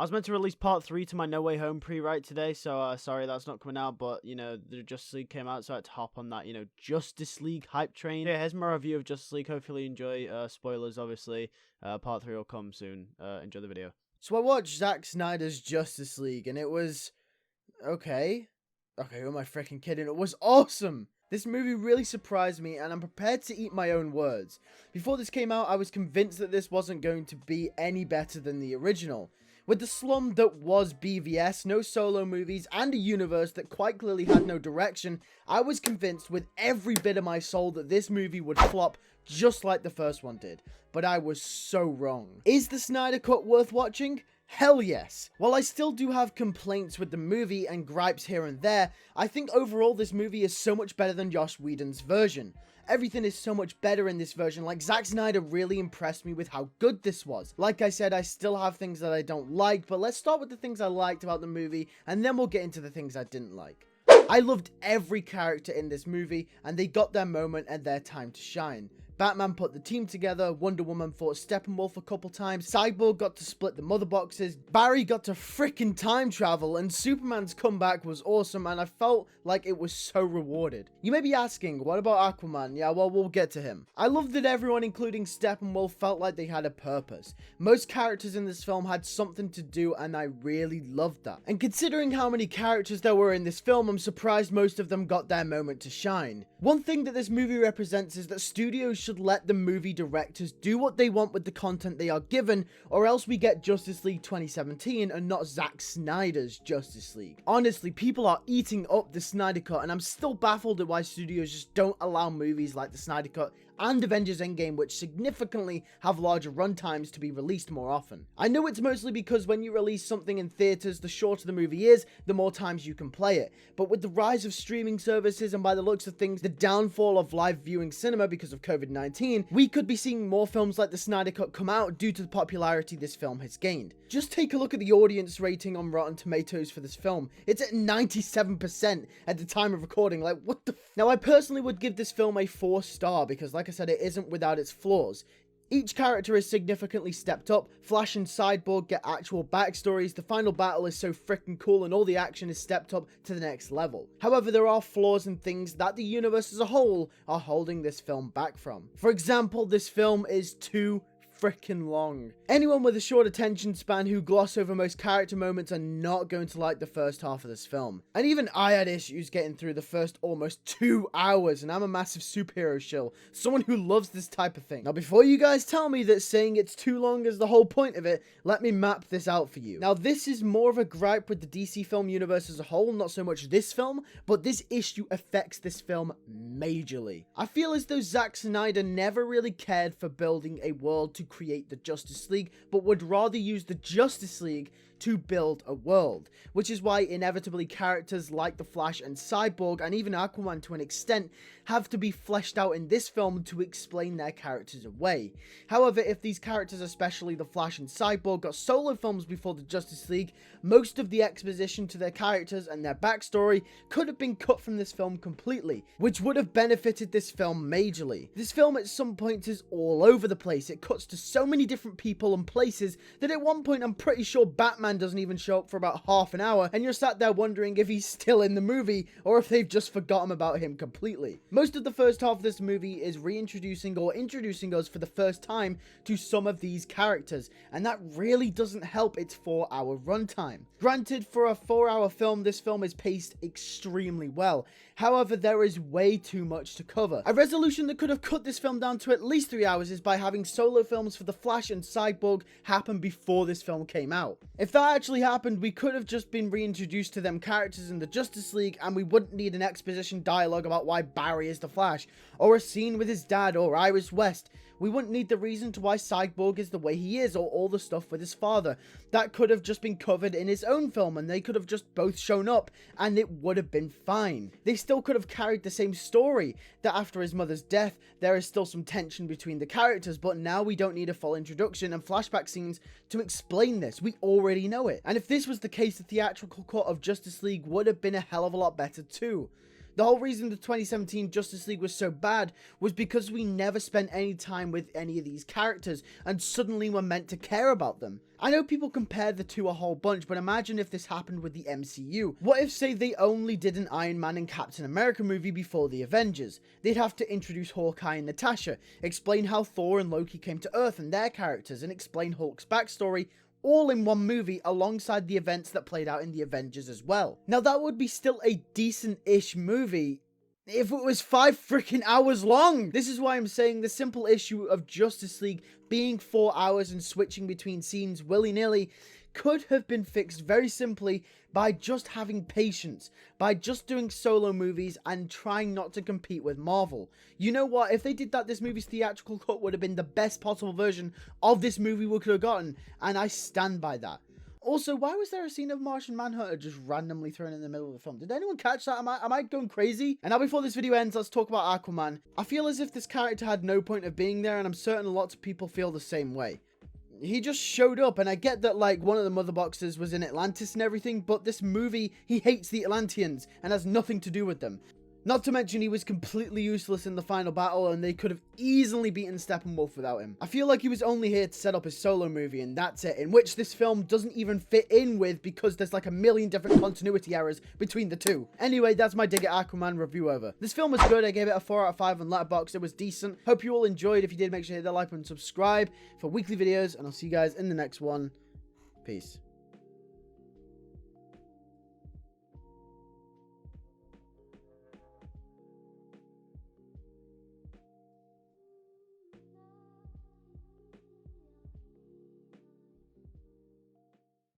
I was meant to release part 3 to my No Way Home pre-write today, so sorry that's not coming out, but, the Justice League came out, so I had to hop on that, Justice League hype train. Yeah, here's my review of Justice League. Hopefully you enjoy. Spoilers, obviously. Part 3 will come soon. Enjoy the video. So I watched Zack Snyder's Justice League, and it was... okay, who am I freaking kidding? It was awesome! This movie really surprised me, and I'm prepared to eat my own words. Before this came out, I was convinced that this wasn't going to be any better than the original. With the slum that was BVS, no solo movies, and a universe that quite clearly had no direction, I was convinced with every bit of my soul that this movie would flop just like the first one did. But I was so wrong. Is the Snyder Cut worth watching? Hell yes. While I still do have complaints with the movie and gripes here and there, I think overall this movie is so much better than Joss Whedon's version. Everything is so much better in this version. Like, Zack Snyder really impressed me with how good this was. Like I said, I still have things that I don't like, but let's start with the things I liked about the movie, and then we'll get into the things I didn't like. I loved every character in this movie, and they got their moment and their time to shine. Batman put the team together, Wonder Woman fought Steppenwolf a couple times, Cyborg got to split the mother boxes, Barry got to frickin' time travel, and Superman's comeback was awesome, and I felt like it was so rewarded. You may be asking, what about Aquaman? Yeah, well, we'll get to him. I loved that everyone, including Steppenwolf, felt like they had a purpose. Most characters in this film had something to do, and I really loved that. And considering how many characters there were in this film, I'm surprised most of them got their moment to shine. One thing that this movie represents is that studios should let the movie directors do what they want with the content they are given, or else we get Justice League 2017 and not Zack Snyder's Justice League. Honestly, people are eating up the Snyder Cut, and I'm still baffled at why studios just don't allow movies like the Snyder Cut and Avengers Endgame, which significantly have larger runtimes, to be released more often. I know it's mostly because when you release something in theaters, the shorter the movie is, the more times you can play it. But with the rise of streaming services and by the looks of things, the downfall of live viewing cinema because of COVID-19, we could be seeing more films like the Snyder Cut come out due to the popularity this film has gained. Just take a look at the audience rating on Rotten Tomatoes for this film. It's at 97% at the time of recording. Like, what the Now, I personally would give this film a 4-star because, like I said, it isn't without its flaws. Each character is significantly stepped up, Flash and Cyborg get actual backstories, the final battle is so freaking cool, and all the action is stepped up to the next level. However, there are flaws and things that the universe as a whole are holding this film back from. For example, this film is too freaking long. Anyone with a short attention span who gloss over most character moments are not going to like the first half of this film. And even I had issues getting through the first almost 2 hours, and I'm a massive superhero shill, someone who loves this type of thing. Now, before you guys tell me that saying it's too long is the whole point of it, let me map this out for you. Now, this is more of a gripe with the DC film universe as a whole, not so much this film, but this issue affects this film majorly. I feel as though Zack Snyder never really cared for building a world to create the Justice League, but would rather use the Justice League to build a world, which is why inevitably characters like the Flash and Cyborg, and even Aquaman to an extent, have to be fleshed out in this film to explain their characters away. However, if these characters, especially the Flash and Cyborg, got solo films before the Justice League, most of the exposition to their characters and their backstory could have been cut from this film completely, which would have benefited this film majorly. This film at some points is all over the place. It cuts to so many different people and places that at one point I'm pretty sure Batman doesn't even show up for about half an hour, and you're sat there wondering if he's still in the movie or if they've just forgotten about him completely. Most of the first half of this movie is reintroducing or introducing us for the first time to some of these characters, and that really doesn't help its 4-hour runtime. Granted, for a 4-hour film, this film is paced extremely well. However, there is way too much to cover. A resolution that could have cut this film down to at least 3 hours is by having solo films for the Flash and Cyborg happen before this film came out. If that actually happened, we could have just been reintroduced to them characters in the Justice League, and we wouldn't need an exposition dialogue about why Barry is the Flash, or a scene with his dad or Iris West. We wouldn't need the reason to why Cyborg is the way he is, or all the stuff with his father. That could have just been covered in his own film, and they could have just both shown up, and it would have been fine. They still could have carried the same story, that after his mother's death, there is still some tension between the characters, but now we don't need a full introduction and flashback scenes to explain this. We already know it. And if this was the case, the theatrical cut of Justice League would have been a hell of a lot better too. The whole reason the 2017 Justice League was so bad was because we never spent any time with any of these characters, and suddenly we're meant to care about them. I know people compare the two a whole bunch, but imagine if this happened with the MCU. What if, say, they only did an Iron Man and Captain America movie before the Avengers? They'd have to introduce Hawkeye and Natasha, explain how Thor and Loki came to Earth and their characters, and explain Hulk's backstory, all in one movie alongside the events that played out in the Avengers as well. Now that would be still a decent-ish movie if it was 5 freaking hours long. This is why I'm saying the simple issue of Justice League being 4 hours and switching between scenes willy-nilly could have been fixed very simply by just having patience, by just doing solo movies and trying not to compete with Marvel. You know what? If they did that, this movie's theatrical cut would have been the best possible version of this movie we could have gotten, and I stand by that. Also, why was there a scene of Martian Manhunter just randomly thrown in the middle of the film? Did anyone catch that? Am I going crazy? And now before this video ends, let's talk about Aquaman. I feel as if this character had no point of being there, and I'm certain lots of people feel the same way. He just showed up, and I get that, like, one of the mother boxes was in Atlantis and everything, but this movie, he hates the Atlanteans and has nothing to do with them. Not to mention, he was completely useless in the final battle, and they could have easily beaten Steppenwolf without him. I feel like he was only here to set up his solo movie, and that's it, in which this film doesn't even fit in with because there's like a million different continuity errors between the two. Anyway, that's my dig at Aquaman review over. This film was good. I gave it a 4 out of 5 on Letterboxd. It was decent. Hope you all enjoyed. If you did, make sure to hit that like button, subscribe for weekly videos, and I'll see you guys in the next one. Peace.